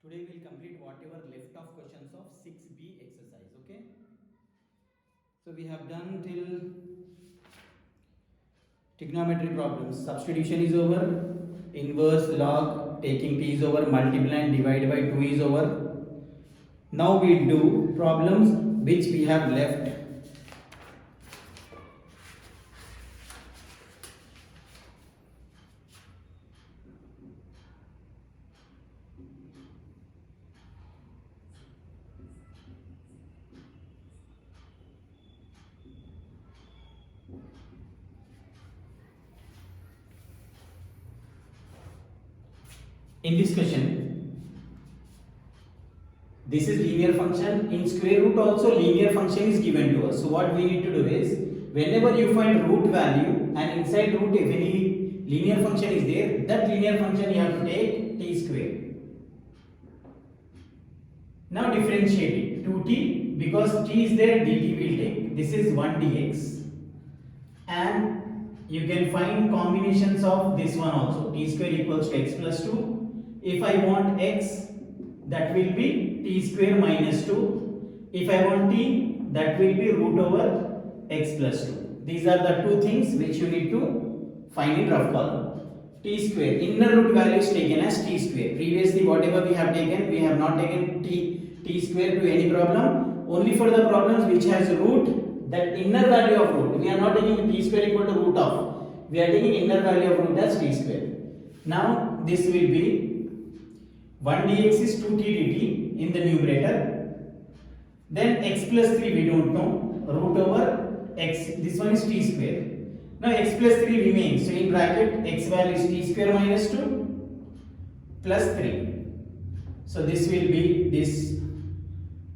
Today we'll complete whatever left of questions of 6b exercise. Okay. So we have done till trigonometry problems. Substitution is over. Inverse, log, taking t is over. Multiply and divide by 2 is over. Now we'll do problems which we have left. In this question, this is linear function. In square root also linear function is given to us. So what we need to do is, whenever you find root value and inside root if any linear function is there, that linear function you have to take t square. Now differentiate it. 2t, because t is there, dt will take. This is 1 dx. And you can find combinations of this one also. T square equals to x plus 2. If I want x, that will be t square minus 2. If I want t, that will be root over x plus 2. These are the two things which you need to find in rough column. T square, inner root value is taken as t square. Previously whatever we have taken, we have not taken t square to any problem. Only for the problems which has root, that inner value of root. We are not taking t square equal to root of. We are taking inner value of root as t square. Now this will be 1 dx is 2t dt in the numerator. Then x plus 3 we don't know. Root over x. This one is t square. Now x plus 3 remains. So in bracket x value is t square minus 2 plus 3. So this will be, this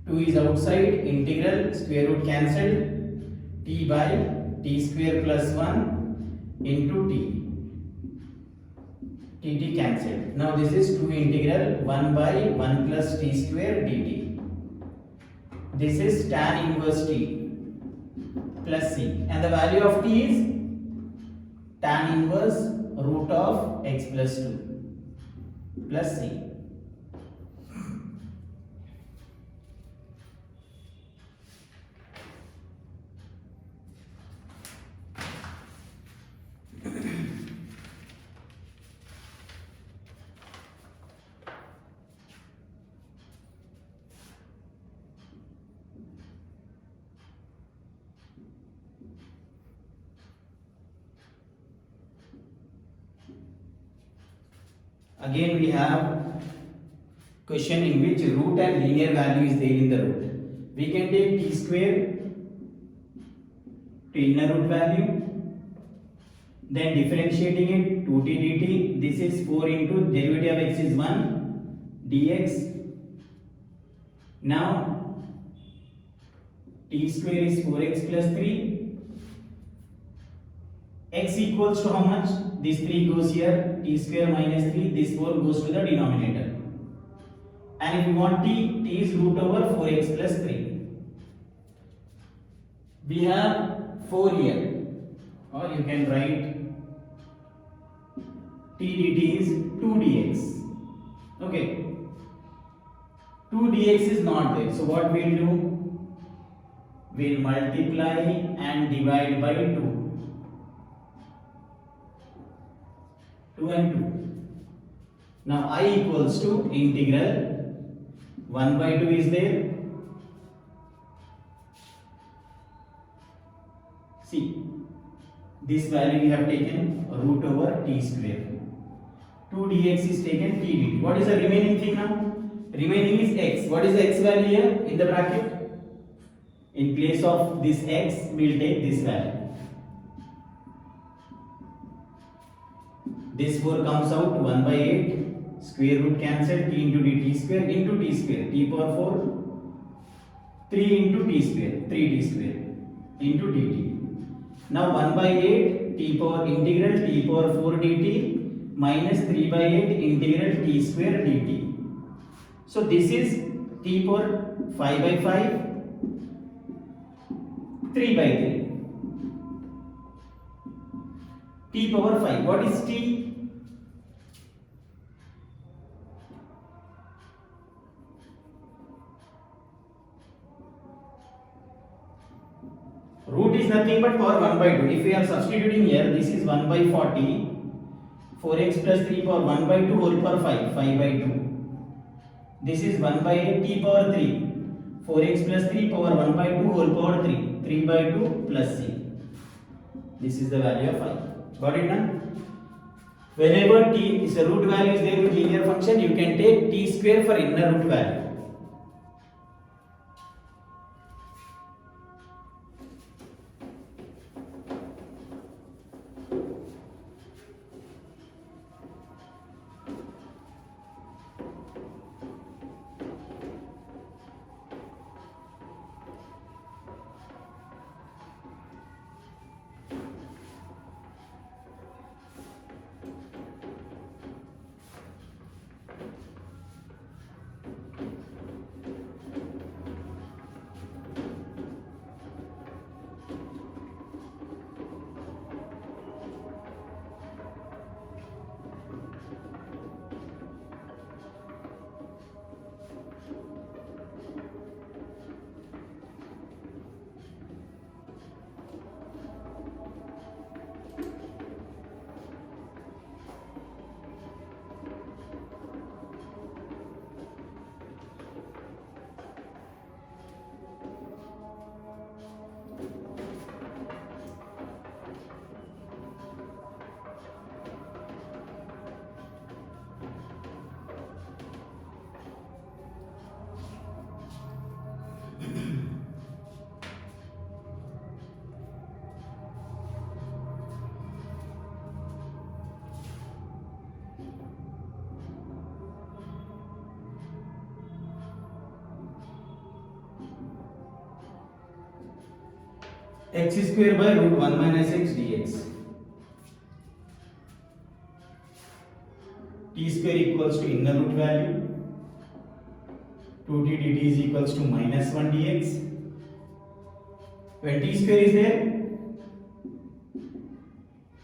2 is outside, integral, square root cancelled, t by t square plus 1 into t. Dt cancelled. Now this is 2 integral 1 by 1 plus t square dt. This is tan inverse t plus c, and the value of t is tan inverse root of x plus 2 plus c. Again we have question in which root and linear value is there in the root. We can take t square to inner root value, then differentiating it 2t dt. This is 4 into derivative of x is 1 dx. Now t square is 4x plus 3. X equals to how much? This 3 goes here, t square minus 3, this 4 goes to the denominator. And if you want t is root over 4x plus 3. We have 4 here, or you can write t dt is 2 dx. Okay, 2 dx is not there, so what we'll do? We'll multiply and divide by 2. 2 and 2. Now I equals to integral 1 by 2 is there. See, this value we have taken root over t square. 2 dx is taken t dt. What is the remaining thing now? Remaining is x. What is the x value here in the bracket? In place of this x, we will take this value. This 4 comes out 1 by 8, square root cancelled, t into dt square into t square, t power 4, 3 into t square, 3t square into dt. Now 1 by 8 t power integral t power 4 dt minus 3 by 8 integral t square dt. So this is t power 5 by 5, 3 by 3. T power 5. What is t? is nothing but power 1 by 2. If we are substituting here, this is 1 by 40. 4x plus 3 power 1 by 2 whole power 5. 5 by 2. This is 1 by t power 3. 4x plus 3 power 1 by 2 whole power 3. 3 by 2 plus c. This is the value of I. Got it done? Whenever t is a root value is there with linear function, you can take t square for inner root value. X square by root 1 minus x dx. T square equals to inner root value. 2t dt is equals to minus 1 dx. When t square is there,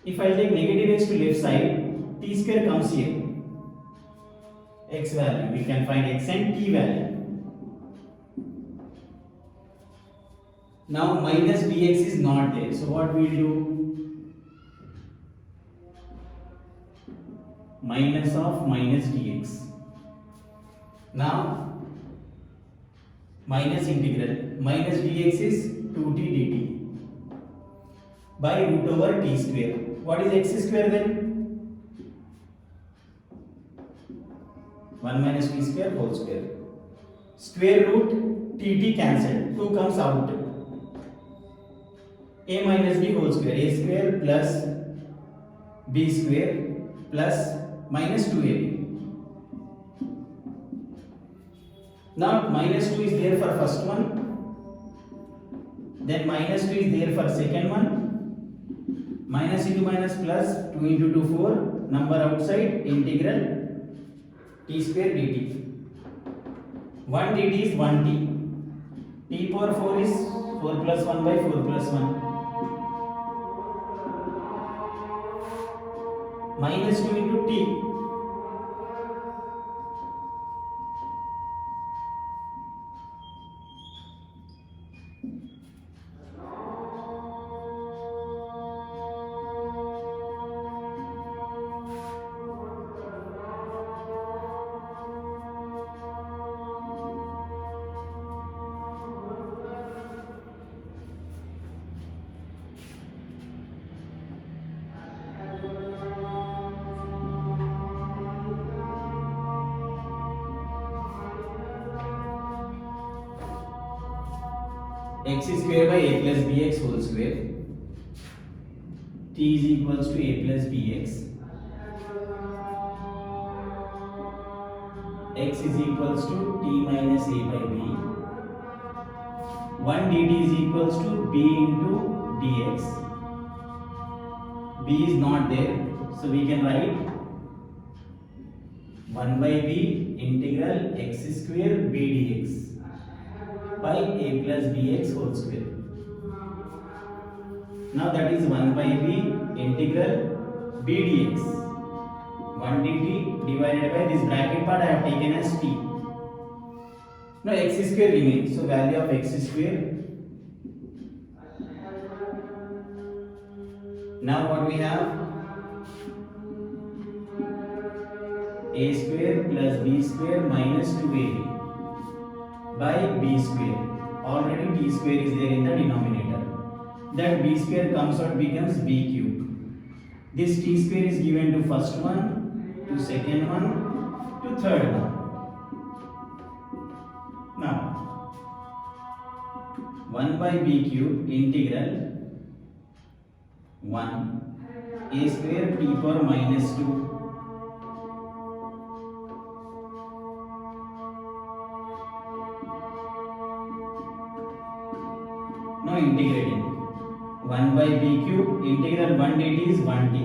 if I take negative x to left side, t square comes here. X value, we can find x and t value. Now minus dx is not there, so what we will do? Minus of minus dx. Now minus integral minus dx is 2t dt by root over t square. What is x square then? 1 minus t square whole square. Square root tt cancelled, 2 comes out. A minus b whole square, a square plus b square plus minus 2ab. Now minus 2 is there for first one, then minus 2 is there for second one. Minus into minus plus, 2 into 2 4, number outside, integral t square dt. 1 dt is 1 t. T power 4 is 4 plus 1 by 4 plus 1. Minus 2 into t. X square by a plus bx whole square. T is equals to a plus bx. X is equals to t minus a by b. 1 dt is equals to b into dx. B is not there, so we can write 1 by b integral x square b dx by a plus bx whole square. Now that is 1 by b integral b dx. 1 dt divided by this bracket part I have taken as t. Now x square remains, so value of x square Now what we have? A square plus b square minus 2ab by b square. Already t square is there in the denominator. That b square comes out becomes b cube. This t square is given to first one, to second one, to third one. Now 1 by b cube integral 1 a square t power minus 2 now integrating 1 by b cube integral 1 dt is 1t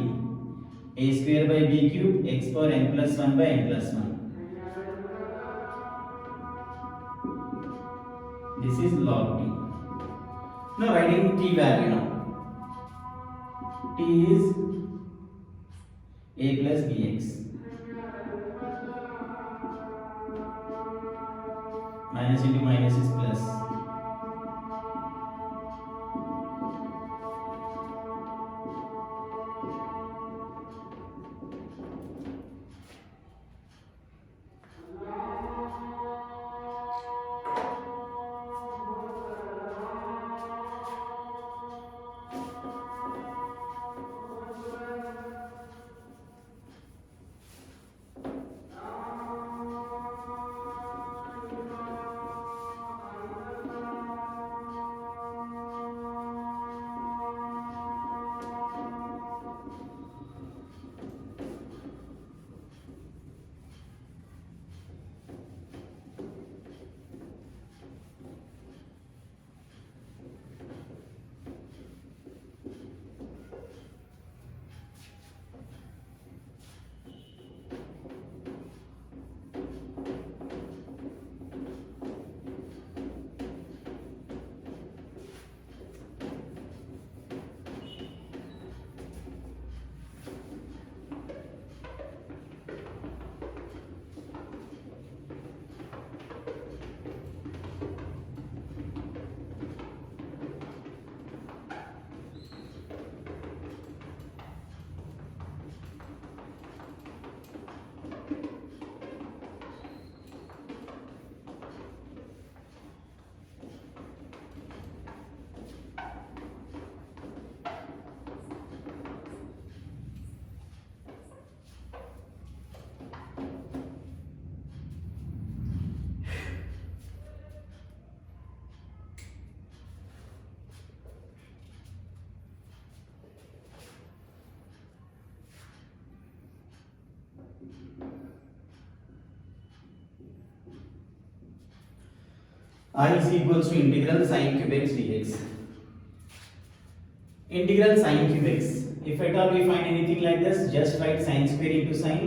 a square by b cube x power n plus 1 by n plus 1. This is log t. Now writing t value now. T is a plus bx minus into minus is plus. I is equals to integral sine cube x dx. Integral sine cube x. If at all we find anything like this, just write sine square into sine.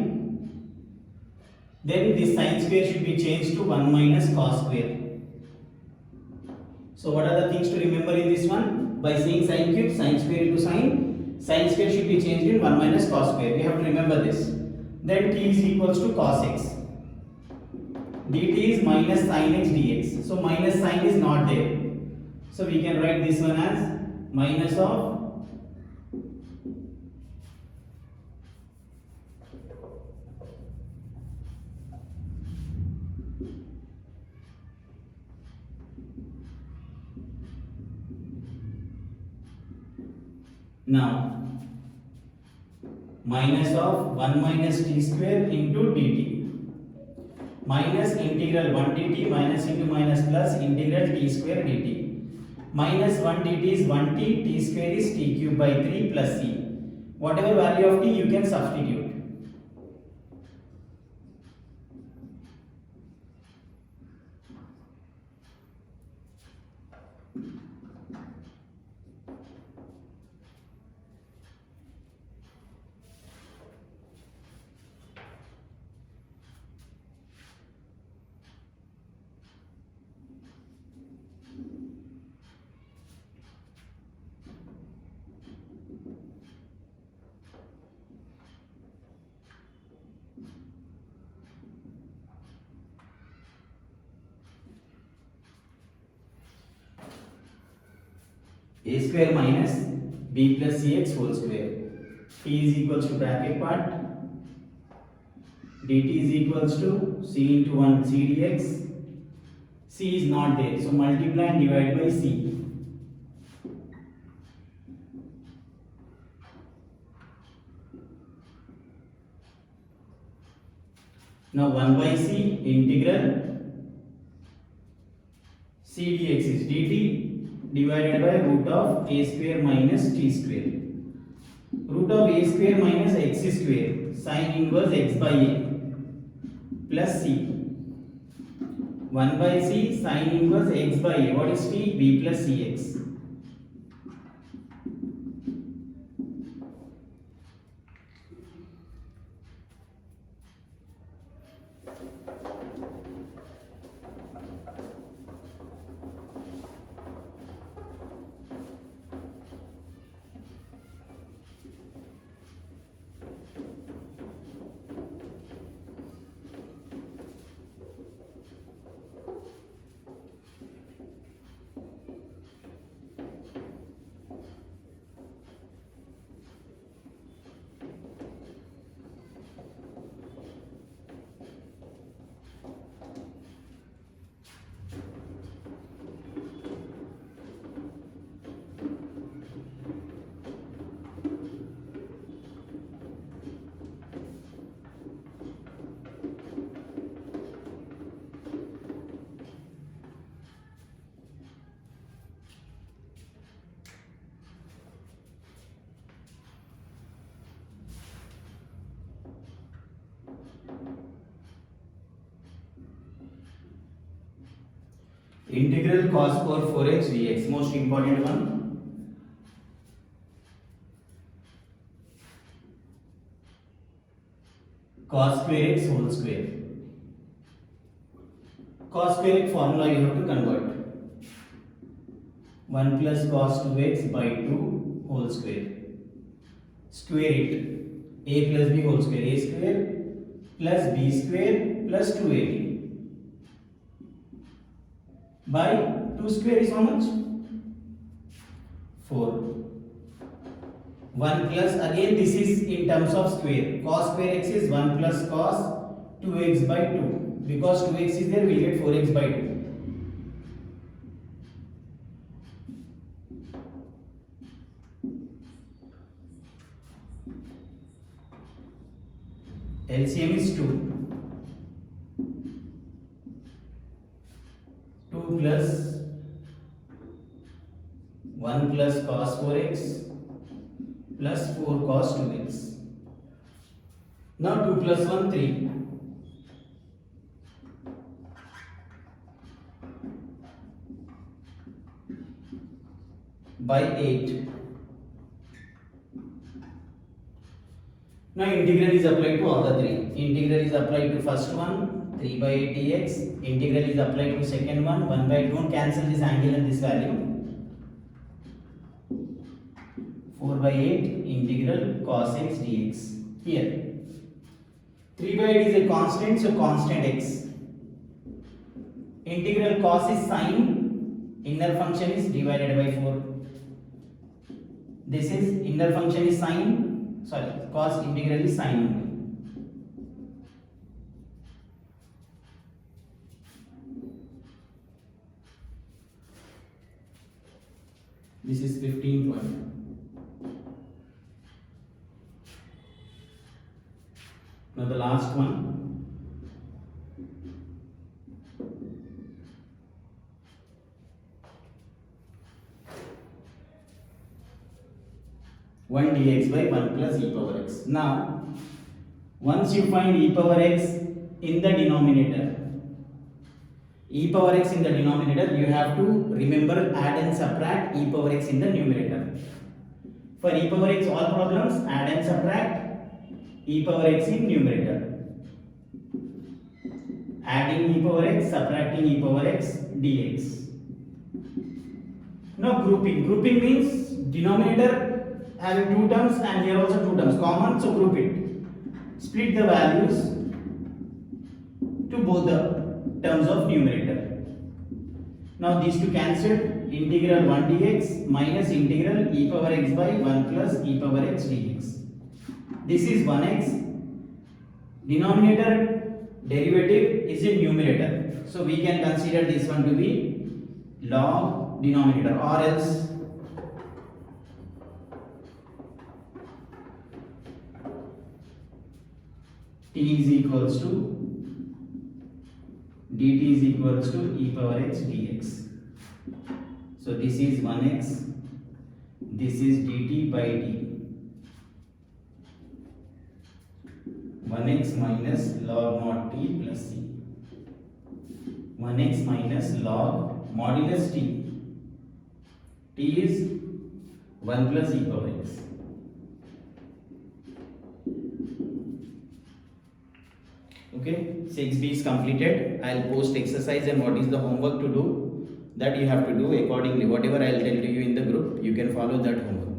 Then this sine square should be changed to 1 minus cos square. So what are the things to remember in this one? By seeing sine cube, sine square into sine square should be changed in 1 minus cos square. We have to remember this. Then t is equals to cos x. dt is minus sin x dx. So minus sign is not there. So we can write this one as minus of now minus of 1 minus t square into dt. Minus integral 1 dt minus into minus plus integral t square dt. Minus 1 dt is 1t, t square is t cube by 3 plus c. Whatever value of t you can substitute. A square minus b plus cx whole square. T is equals to bracket part. Dt is equals to c into 1 c dx. C is not there, so multiply and divide by c. Now 1 by c integral c dx is dt divided by root of a square minus t square. Root of a square minus x square sin inverse x by a plus c. 1 by c sin inverse x by a. What is t? b plus cx. Integral cos square 4x dx, most important one. Cos square x whole square. Cos square x formula you have to convert. 1 plus cos 2x by 2 whole square. Square it. A plus b whole square. A square plus b square plus 2ab. By 2 square is how much? 4. 1 plus, again this is in terms of square. Cos square x is 1 plus cos 2x by 2. Because 2x is there, we will get 4x by 2. LCM is 2. 2 plus 1 plus cos 4x plus 4 cos 2x. Now 2 plus 1 3. By 8. Now integral is applied to all the three. Integral is applied to first one 3 by 8 dx. Integral is applied to second one 1 by 2. Don't cancel this angle and this value. 4 by 8 integral cos x dx. Here 3 by 8 is a constant, so constant x. Integral cos is sine, inner function is divided by 4. This is inner function is sine, sorry, cos integral is sine only. This is 15 point. Now the last one. One dx by 1 plus e power x. Now, once you find e power x in the denominator, e power x in the denominator, you have to remember add and subtract e power x in the numerator. For e power x all problems, add and subtract e power x in numerator. Adding e power x, subtracting e power x dx. Now grouping. Grouping means denominator having two terms and here also two terms common, so group it. Split the values to both the terms of numerator. Now these two cancelled, integral 1 dx minus integral e power x by 1 plus e power x dx. This is 1x. Denominator derivative is in numerator. So we can consider this one to be log denominator, or else t is equals to dt is equals to e power x dx. So this is 1x, this is dt by d. 1x minus log mod t plus c. 1x minus log modulus t. T is 1 plus e power x. Okay, 6b is completed. I'll post exercise and what is the homework to do, that you have to do accordingly. Whatever I'll tell to you in the group, you can follow that homework.